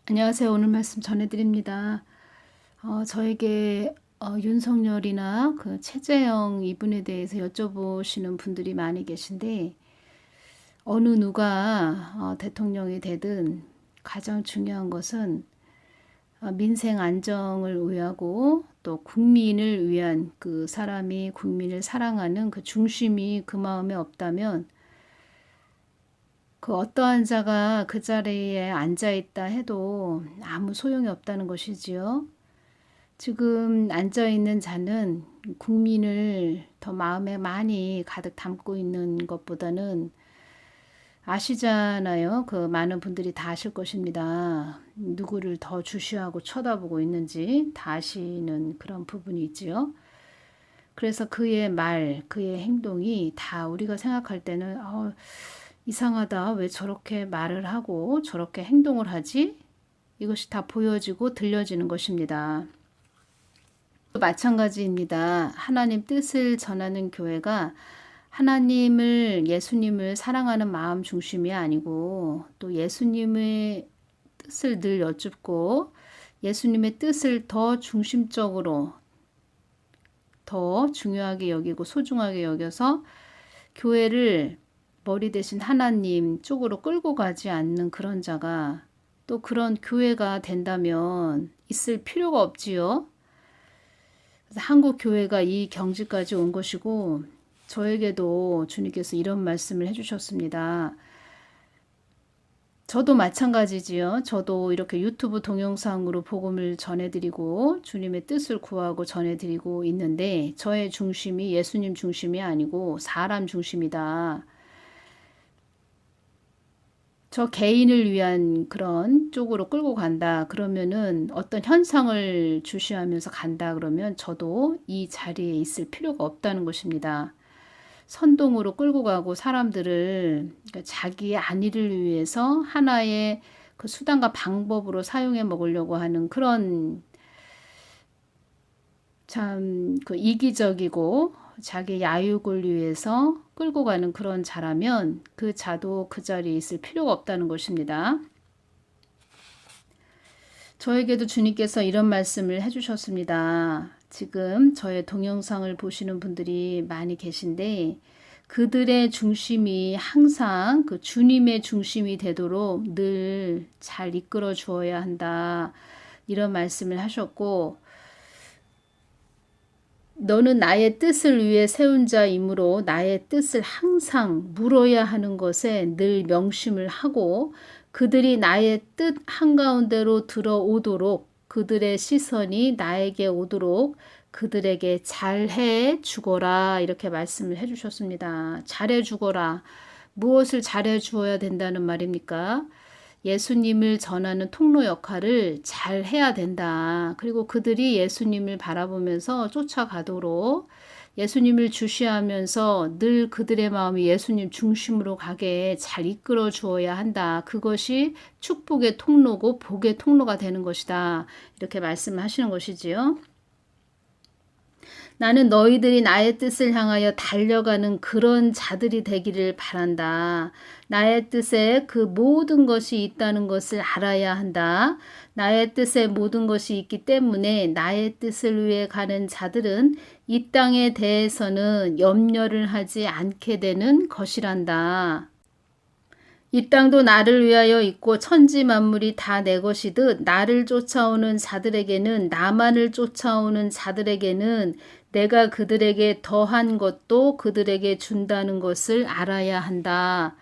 안녕하세요. 오늘 말씀 전해드립니다. 저에게 윤석열이나 그 최재형 이분에 대해서 여쭤보시는 분들이 많이 계신데, 어느 누가 대통령이 되든 가장 중요한 것은 민생 안정을 위하고 또 국민을 위한, 그 사람이 국민을 사랑하는 그 중심이 그 마음에 없다면 그 어떠한 자가 그 자리에 앉아 있다 해도 아무 소용이 없다는 것이지요. 지금 앉아 있는 자는 국민을 더 마음에 많이 가득 담고 있는 것보다는, 아시잖아요. 그 많은 분들이 다 아실 것입니다. 누구를 더 주시하고 쳐다보고 있는지 다 아시는 그런 부분이 있지요. 그래서 그의 말, 그의 행동이 다 우리가 생각할 때는 이상하다. 왜 저렇게 말을 하고 저렇게 행동을 하지? 이것이 다 보여지고 들려지는 것입니다. 마찬가지입니다. 하나님 뜻을 전하는 교회가 하나님을, 예수님을 사랑하는 마음 중심이 아니고, 또 예수님의 뜻을 늘 여쭙고 예수님의 뜻을 더 중심적으로, 더 중요하게 여기고 소중하게 여겨서 교회를 머리 대신 하나님 쪽으로 끌고 가지 않는 그런 자가 또 그런 교회가 된다면 있을 필요가 없지요. 그래서 한국 교회가 이 경지까지 온 것이고, 저에게도 주님께서 이런 말씀을 해주셨습니다. 저도 마찬가지지요. 저도 이렇게 유튜브 동영상으로 복음을 전해드리고 주님의 뜻을 구하고 전해드리고 있는데, 저의 중심이 예수님 중심이 아니고 사람 중심이다. 저 개인을 위한 그런 쪽으로 끌고 간다. 그러면은 어떤 현상을 주시하면서 간다. 그러면 저도 이 자리에 있을 필요가 없다는 것입니다. 선동으로 끌고 가고 사람들을, 그러니까 자기의 안위를 위해서 하나의 그 수단과 방법으로 사용해 먹으려고 하는 그런 참 그 이기적이고 자기 야육을 위해서 끌고 가는 그런 자라면 그 자도 그 자리에 있을 필요가 없다는 것입니다. 저에게도 주님께서 이런 말씀을 해주셨습니다. 지금 저의 동영상을 보시는 분들이 많이 계신데, 그들의 중심이 항상 그 주님의 중심이 되도록 늘 잘 이끌어 주어야 한다. 이런 말씀을 하셨고, 너는 나의 뜻을 위해 세운 자이므로 나의 뜻을 항상 물어야 하는 것에 늘 명심을 하고, 그들이 나의 뜻 한가운데로 들어오도록, 그들의 시선이 나에게 오도록 그들에게 잘해 주거라. 이렇게 말씀을 해주셨습니다. 잘해 주거라. 무엇을 잘해 주어야 된다는 말입니까? 예수님을 전하는 통로 역할을 잘 해야 된다. 그리고 그들이 예수님을 바라보면서 쫓아가도록 예수님을 주시하면서 늘 그들의 마음이 예수님 중심으로 가게 잘 이끌어 주어야 한다. 그것이 축복의 통로고 복의 통로가 되는 것이다. 이렇게 말씀하시는 것이지요. 나는 너희들이 나의 뜻을 향하여 달려가는 그런 자들이 되기를 바란다. 나의 뜻에 그 모든 것이 있다는 것을 알아야 한다. 나의 뜻에 모든 것이 있기 때문에 나의 뜻을 위해 가는 자들은 이 땅에 대해서는 염려를 하지 않게 되는 것이란다. 이 땅도 나를 위하여 있고 천지 만물이 다 내 것이듯 나를 쫓아오는 자들에게는, 나만을 쫓아오는 자들에게는 내가 그들에게 더한 것도 그들에게 준다는 것을 알아야 한다.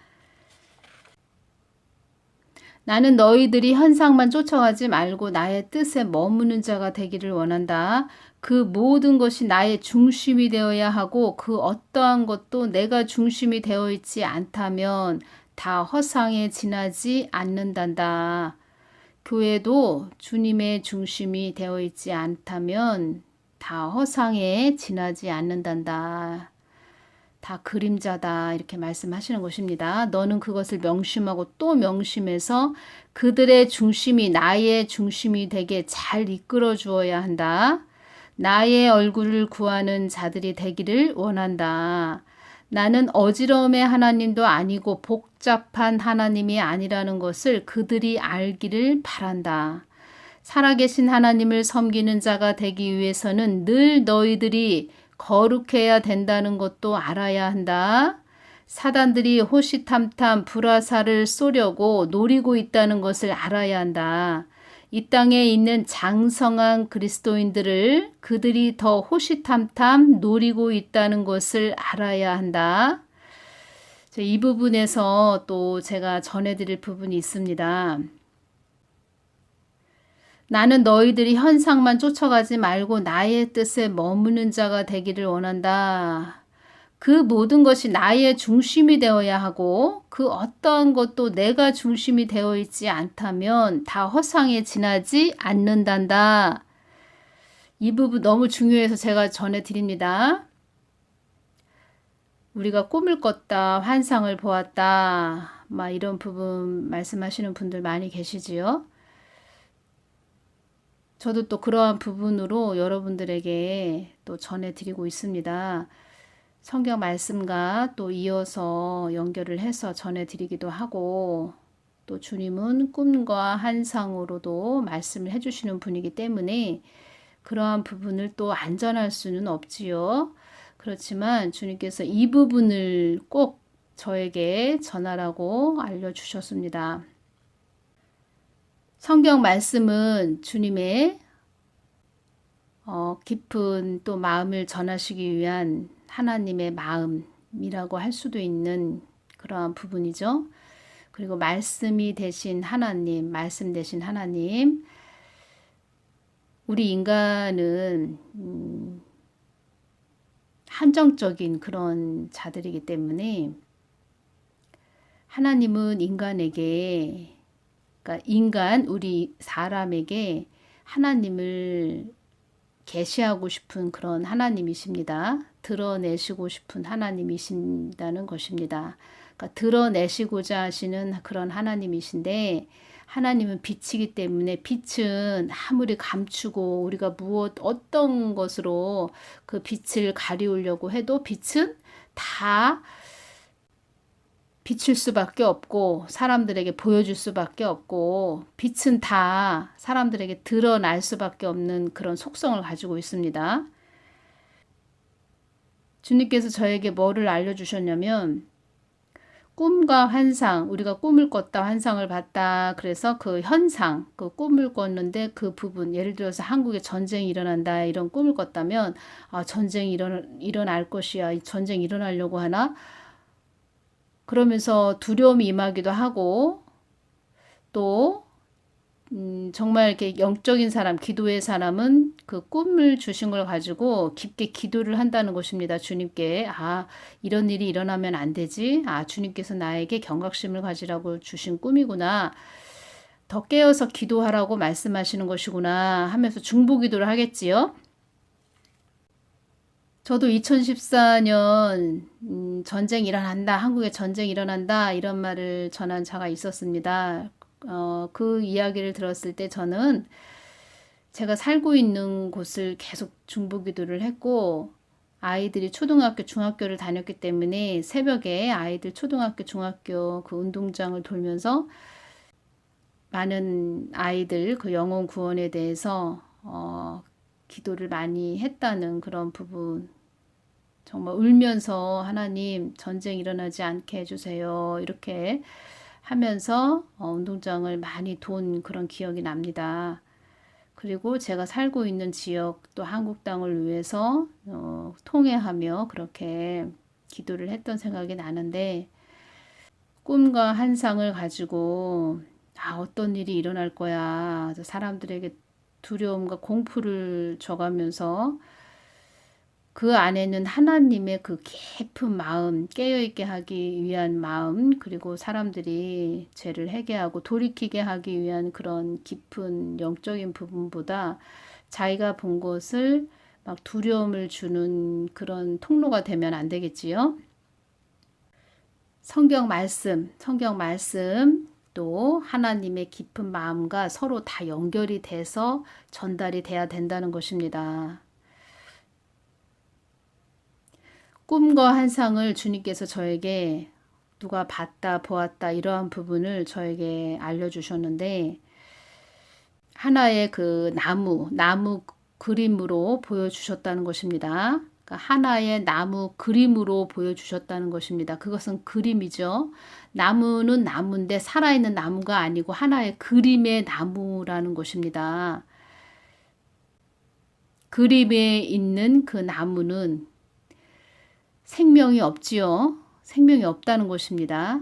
나는 너희들이 현상만 쫓아가지 말고 나의 뜻에 머무는 자가 되기를 원한다. 그 모든 것이 나의 중심이 되어야 하고 그 어떠한 것도 내가 중심이 되어 있지 않다면 다 허상에 지나지 않는단다. 교회도 주님의 중심이 되어 있지 않다면 다 허상에 지나지 않는단다. 다 그림자다. 이렇게 말씀하시는 것입니다. 너는 그것을 명심하고 또 명심해서 그들의 중심이 나의 중심이 되게 잘 이끌어 주어야 한다. 나의 얼굴을 구하는 자들이 되기를 원한다. 나는 어지러움의 하나님도 아니고 복잡한 하나님이 아니라는 것을 그들이 알기를 바란다. 살아계신 하나님을 섬기는 자가 되기 위해서는 늘 너희들이 거룩해야 된다는 것도 알아야 한다. 사단들이 호시탐탐 불화살을 쏘려고 노리고 있다는 것을 알아야 한다. 이 땅에 있는 장성한 그리스도인들을 그들이 더 호시탐탐 노리고 있다는 것을 알아야 한다. 이 부분에서 또 제가 전해드릴 부분이 있습니다. 나는 너희들이 현상만 쫓아가지 말고 나의 뜻에 머무는 자가 되기를 원한다. 그 모든 것이 나의 중심이 되어야 하고 그 어떠한 것도 내가 중심이 되어 있지 않다면 다 허상에 지나지 않는단다. 이 부분 너무 중요해서 제가 전해드립니다. 우리가 꿈을 꿨다, 환상을 보았다, 막 이런 부분 말씀하시는 분들 많이 계시지요. 저도 또 그러한 부분으로 여러분들에게 또 전해드리고 있습니다. 성경 말씀과 또 이어서 연결을 해서 전해드리기도 하고 또 주님은 꿈과 환상으로도 말씀을 해주시는 분이기 때문에 그러한 부분을 또 안전할 수는 없지요. 그렇지만 주님께서 이 부분을 꼭 저에게 전하라고 알려주셨습니다. 성경 말씀은 주님의 깊은 또 마음을 전하시기 위한 하나님의 마음이라고 할 수도 있는 그러한 부분이죠. 그리고 말씀이 되신 하나님, 말씀 되신 하나님. 우리 인간은 한정적인 그런 자들이기 때문에 하나님은 인간에게, 그러니까 인간, 우리 사람에게 하나님을 계시하고 싶은 그런 하나님이십니다. 드러내시고 싶은 하나님이신다는 것입니다. 그러니까 드러내시고자 하시는 그런 하나님이신데 하나님은 빛이기 때문에 빛은 아무리 감추고 우리가 어떤 것으로 그 빛을 가리우려고 해도 빛은 다 비칠 수밖에 없고 사람들에게 보여줄 수밖에 없고 빛은 다 사람들에게 드러날 수밖에 없는 그런 속성을 가지고 있습니다. 주님께서 저에게 뭐를 알려주셨냐면 꿈과 환상, 우리가 꿈을 꿨다, 환상을 봤다. 그래서 그 현상, 그 꿈을 꿨는데 그 부분, 예를 들어서 한국에 전쟁이 일어난다 이런 꿈을 꿨다면 전쟁이 일어날 것이야. 이 전쟁이 일어나려고 하나? 그러면서 두려움이 임하기도 하고 또 정말 이렇게 영적인 사람, 기도의 사람은 그 꿈을 주신 걸 가지고 깊게 기도를 한다는 것입니다. 주님께 이런 일이 일어나면 안 되지. 주님께서 나에게 경각심을 가지라고 주신 꿈이구나. 더 깨어서 기도하라고 말씀하시는 것이구나 하면서 중보기도를 하겠지요. 저도 2014년 전쟁이 일어난다, 한국에 전쟁이 일어난다 이런 말을 전한 자가 있었습니다. 그 이야기를 들었을 때 저는 제가 살고 있는 곳을 계속 중보기도를 했고 아이들이 초등학교, 중학교를 다녔기 때문에 새벽에 아이들 초등학교, 중학교 그 운동장을 돌면서 많은 아이들 그 영혼 구원에 대해서 기도를 많이 했다는 그런 부분, 정말 울면서 하나님 전쟁 일어나지 않게 해주세요 이렇게 하면서 운동장을 많이 돈 그런 기억이 납니다. 그리고 제가 살고 있는 지역 또 한국 땅을 위해서 통회하며 그렇게 기도를 했던 생각이 나는데 꿈과 환상을 가지고 어떤 일이 일어날 거야. 사람들에게 두려움과 공포를 줘가면서 그 안에는 하나님의 그 깊은 마음, 깨어있게 하기 위한 마음, 그리고 사람들이 죄를 회개하고 돌이키게 하기 위한 그런 깊은 영적인 부분보다 자기가 본 것을 막 두려움을 주는 그런 통로가 되면 안 되겠지요. 성경 말씀 또 하나님의 깊은 마음과 서로 다 연결이 돼서 전달이 돼야 된다는 것입니다. 꿈과 환상을 주님께서 저에게 누가 봤다, 보았다 이러한 부분을 저에게 알려주셨는데 하나의 그 나무 그림으로 보여주셨다는 것입니다. 그러니까 하나의 나무 그림으로 보여주셨다는 것입니다. 그것은 그림이죠. 나무는 나무인데 살아있는 나무가 아니고 하나의 그림의 나무라는 것입니다. 그림에 있는 그 나무는 생명이 없지요. 생명이 없다는 것입니다.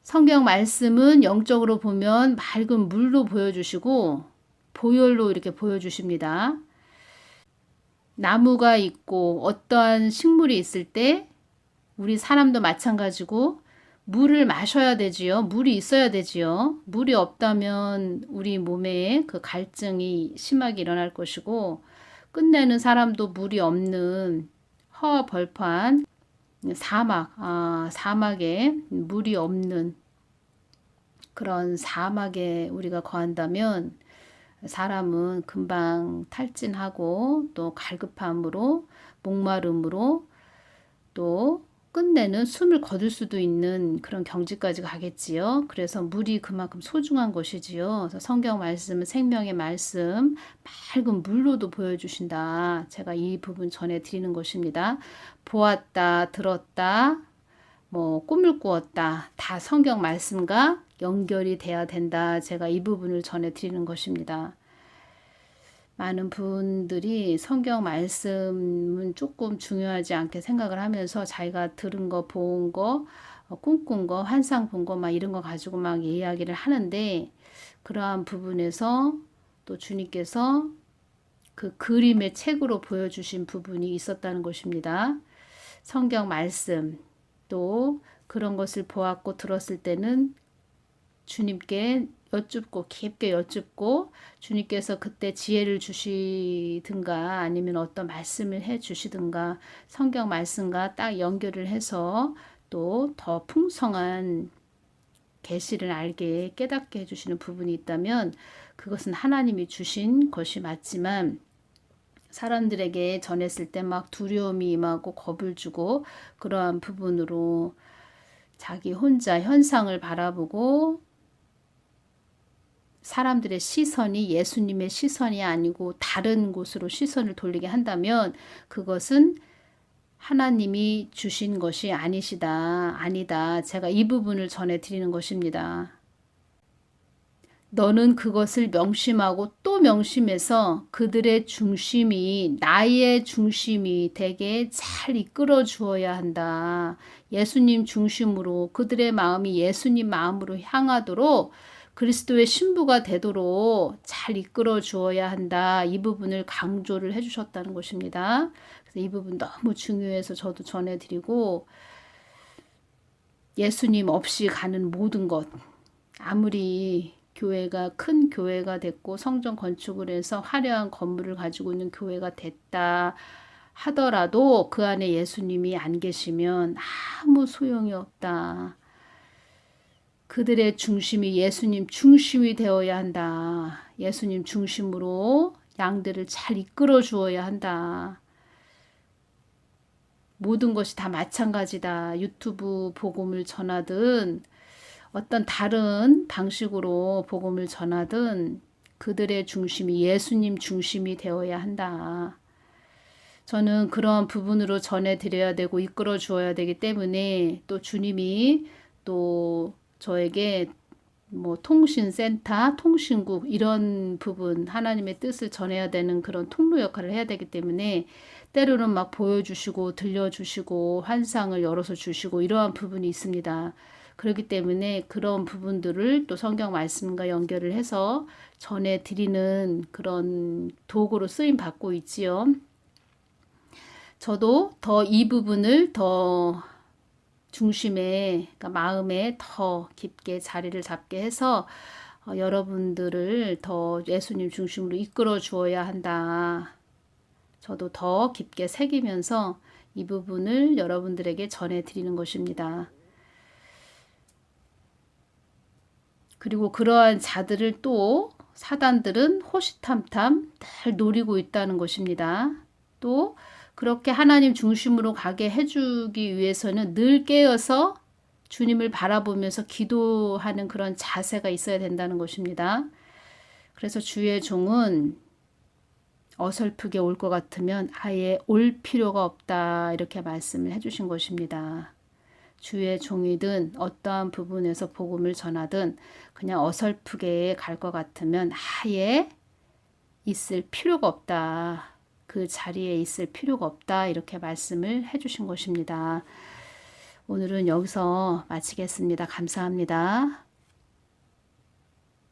성경 말씀은 영적으로 보면 맑은 물로 보여주시고 보혈로 이렇게 보여주십니다. 나무가 있고 어떠한 식물이 있을 때 우리 사람도 마찬가지고 물을 마셔야 되지요. 물이 있어야 되지요. 물이 없다면 우리 몸에 그 갈증이 심하게 일어날 것이고 끝내는 사람도 물이 없는 허벌판 사막에 물이 없는 그런 사막에 우리가 거한다면 사람은 금방 탈진하고 또 갈급함으로 목마름으로 또 끝내는 숨을 거둘 수도 있는 그런 경지까지 가겠지요. 그래서 물이 그만큼 소중한 것이지요. 그래서 성경 말씀은 생명의 말씀 맑은 물로도 보여주신다. 제가 이 부분 전해드리는 것입니다. 보았다, 들었다, 꿈을 꾸었다. 다 성경 말씀과 연결이 돼야 된다. 제가 이 부분을 전해드리는 것입니다. 많은 분들이 성경 말씀은 조금 중요하지 않게 생각을 하면서 자기가 들은 거, 본 거, 꿈꾼 거, 환상 본 거 막 이런 거 가지고 막 이야기를 하는데 그러한 부분에서 또 주님께서 그 그림의 책으로 보여주신 부분이 있었다는 것입니다. 성경 말씀 또 그런 것을 보았고 들었을 때는 주님께 여쭙고 깊게 여쭙고 주님께서 그때 지혜를 주시든가 아니면 어떤 말씀을 해 주시든가 성경 말씀과 딱 연결을 해서 또 더 풍성한 계시를 알게 깨닫게 해주시는 부분이 있다면 그것은 하나님이 주신 것이 맞지만 사람들에게 전했을 때 막 두려움이 임하고 겁을 주고 그러한 부분으로 자기 혼자 현상을 바라보고 사람들의 시선이 예수님의 시선이 아니고 다른 곳으로 시선을 돌리게 한다면 그것은 하나님이 주신 것이 아니다. 제가 이 부분을 전해드리는 것입니다. 너는 그것을 명심하고 또 명심해서 그들의 중심이 나의 중심이 되게 잘 이끌어 주어야 한다. 예수님 중심으로 그들의 마음이 예수님 마음으로 향하도록 그리스도의 신부가 되도록 잘 이끌어 주어야 한다. 이 부분을 강조를 해주셨다는 것입니다. 그래서 이 부분 너무 중요해서 저도 전해드리고 예수님 없이 가는 모든 것 아무리 교회가 큰 교회가 됐고 성전 건축을 해서 화려한 건물을 가지고 있는 교회가 됐다 하더라도 그 안에 예수님이 안 계시면 아무 소용이 없다. 그들의 중심이 예수님 중심이 되어야 한다. 예수님 중심으로 양들을 잘 이끌어 주어야 한다. 모든 것이 다 마찬가지다. 유튜브 복음을 전하든 어떤 다른 방식으로 복음을 전하든 그들의 중심이 예수님 중심이 되어야 한다. 저는 그런 부분으로 전해드려야 되고 이끌어 주어야 되기 때문에 또 주님이 또 저에게 통신센터, 통신국 이런 부분 하나님의 뜻을 전해야 되는 그런 통로 역할을 해야 되기 때문에 때로는 막 보여주시고 들려주시고 환상을 열어서 주시고 이러한 부분이 있습니다. 그렇기 때문에 그런 부분들을 또 성경 말씀과 연결을 해서 전해드리는 그런 도구로 쓰임 받고 있지요. 저도 더 이 부분을 더 중심에 그러니까 마음에 더 깊게 자리를 잡게 해서 여러분들을 더 예수님 중심으로 이끌어 주어야 한다. 저도 더 깊게 새기면서 이 부분을 여러분들에게 전해드리는 것입니다. 그리고 그러한 자들을 또 사단들은 호시탐탐 늘 노리고 있다는 것입니다. 또 그렇게 하나님 중심으로 가게 해주기 위해서는 늘 깨어서 주님을 바라보면서 기도하는 그런 자세가 있어야 된다는 것입니다. 그래서 주의 종은 어설프게 올 것 같으면 아예 올 필요가 없다 이렇게 말씀을 해주신 것입니다. 주의 종이든 어떠한 부분에서 복음을 전하든 그냥 어설프게 갈 것 같으면 아예 있을 필요가 없다. 그 자리에 있을 필요가 없다. 이렇게 말씀을 해주신 것입니다. 오늘은 여기서 마치겠습니다. 감사합니다.